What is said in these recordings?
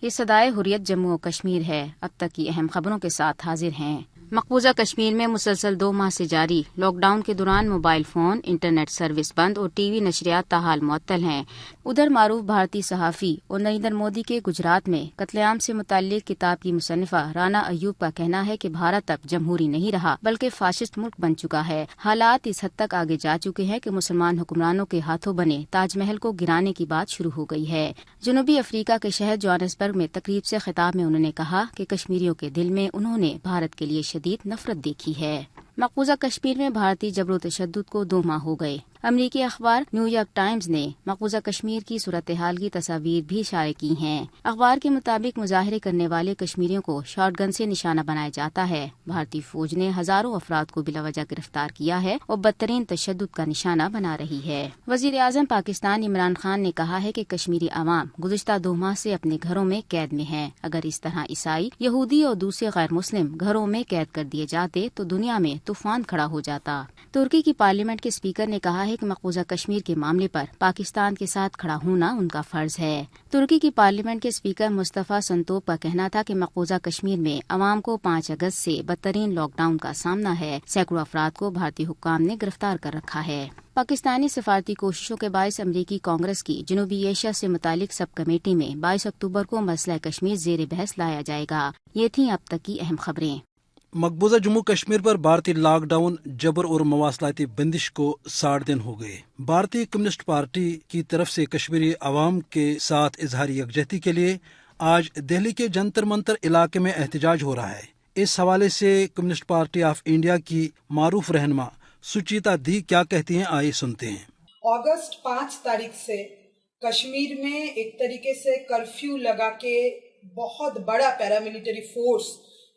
یہ صدائے حریت جموں و کشمیر ہے۔ اب تک کی اہم خبروں کے ساتھ حاضر ہیں۔ مقبوضہ کشمیر میں مسلسل 2 ماہ سے جاری لاک ڈاؤن کے دوران موبائل فون، انٹرنیٹ سروس بند اور ٹی وی نشریات تاحال معطل ہیں۔ ادھر معروف بھارتی صحافی اور نریندر مودی کے گجرات میں قتل عام سے متعلق کتاب کی مصنفہ رانا ایوب کا کہنا ہے کہ بھارت اب جمہوری نہیں رہا بلکہ فاشسٹ ملک بن چکا ہے۔ حالات اس حد تک آگے جا چکے ہیں کہ مسلمان حکمرانوں کے ہاتھوں بنے تاج محل کو گرانے کی بات شروع ہو گئی ہے۔ جنوبی افریقہ کے شہر جوہانسبرگ میں تقریب سے خطاب میں انہوں نے کہا کہ کشمیریوں کے دل میں انہوں نے بھارت کے لیے شدید نفرت دیکھی ہے۔ مقبوضہ کشمیر میں بھارتی جبر و تشدد کو 2 ماہ ہو گئے۔ امریکی اخبار نیو یارک ٹائمز نے مقبوضہ کشمیر کی صورتحال کی تصاویر بھی شائع کی ہیں۔ اخبار کے مطابق مظاہرے کرنے والے کشمیریوں کو شارٹ گن سے نشانہ بنایا جاتا ہے۔ بھارتی فوج نے ہزاروں افراد کو بلا وجہ گرفتار کیا ہے اور بدترین تشدد کا نشانہ بنا رہی ہے۔ وزیر اعظم پاکستان عمران خان نے کہا ہے کہ کشمیری عوام گزشتہ 2 ماہ سے اپنے گھروں میں قید میں ہیں۔ اگر اس طرح عیسائی، یہودی اور دوسرے غیر مسلم گھروں میں قید کر دیے جاتے تو دنیا میں طوفان کھڑا ہو جاتا۔ ترکی کی پارلیمنٹ کے اسپیکر نے کہا ہے کہ مقبوضہ کشمیر کے معاملے پر پاکستان کے ساتھ کھڑا ہونا ان کا فرض ہے۔ ترکی کی پارلیمنٹ کے اسپیکر مصطفیٰ سنتوپ کا کہنا تھا کہ مقبوضہ کشمیر میں عوام کو 5 اگست سے بدترین لاک ڈاؤن کا سامنا ہے۔ سینکڑوں افراد کو بھارتی حکام نے گرفتار کر رکھا ہے۔ پاکستانی سفارتی کوششوں کے باعث امریکی کانگریس کی جنوبی ایشیا سے متعلق سب کمیٹی میں 22 اکتوبر کو مسئلہ کشمیر زیر بحث لایا جائے گا۔ یہ تھیں اب تک کی اہم خبریں۔ مقبوضہ جموں کشمیر پر بھارتی لاک ڈاؤن، جبر اور مواصلاتی بندش کو 60 دن ہو گئے۔ بھارتی کمیونسٹ پارٹی کی طرف سے کشمیری عوام کے ساتھ اظہار یکجہتی کے لیے آج دہلی کے جنتر منتر علاقے میں احتجاج ہو رہا ہے۔ اس حوالے سے کمیونسٹ پارٹی آف انڈیا کی معروف رہنما سچیتا دی کیا کہتی ہیں، آئیے سنتے ہیں۔ اگست 5 تاریخ سے کشمیر میں ایک طریقے سے کرفیو لگا کے بہت بڑا پیراملٹری فورس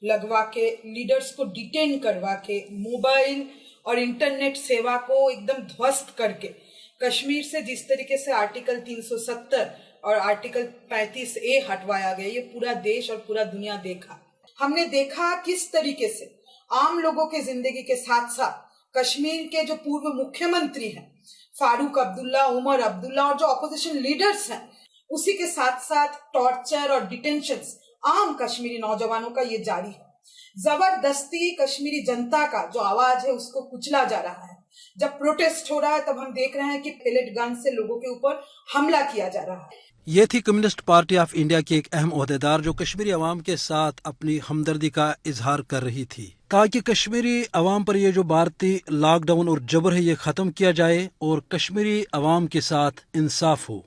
لگوا کے لیڈرز کو ڈیٹین کروا کے موبائل اور انٹرنیٹ سیوا کو ایک دم دھوست کر کے کشمیر سے جس طریقے سے آرٹیکل 370 اور آرٹیکل 35A ہٹوایا گیا، یہ پورا دیش اور پورا دنیا دیکھا۔ ہم نے دیکھا کس طریقے سے عام لوگوں کے زندگی کے ساتھ ساتھ کشمیر کے جو پورو مکھیہ منتری ہیں فاروق عبداللہ، عمر عبداللہ اور جو اپوزیشن لیڈرز ہیں، اسی کے ساتھ ساتھ ٹارچر اور ڈیٹینشنز عام کشمیری نوجوانوں کا یہ جاری ہے۔ زبردستی کشمیری جنتا کا جو آواز ہے اس کو کچلا جا رہا ہے۔ جب پروٹیسٹ ہو رہا ہے تب ہم دیکھ رہے ہیں کہ پیلیٹ گن سے لوگوں کے اوپر حملہ کیا جا رہا ہے۔ یہ تھی کمیونسٹ پارٹی آف انڈیا کی ایک اہم عہدیدار جو کشمیری عوام کے ساتھ اپنی ہمدردی کا اظہار کر رہی تھی، تاکہ کشمیری عوام پر یہ جو بھارتی لاک ڈاؤن اور جبر ہے یہ ختم کیا جائے اور کشمیری عوام کے ساتھ انصاف ہو۔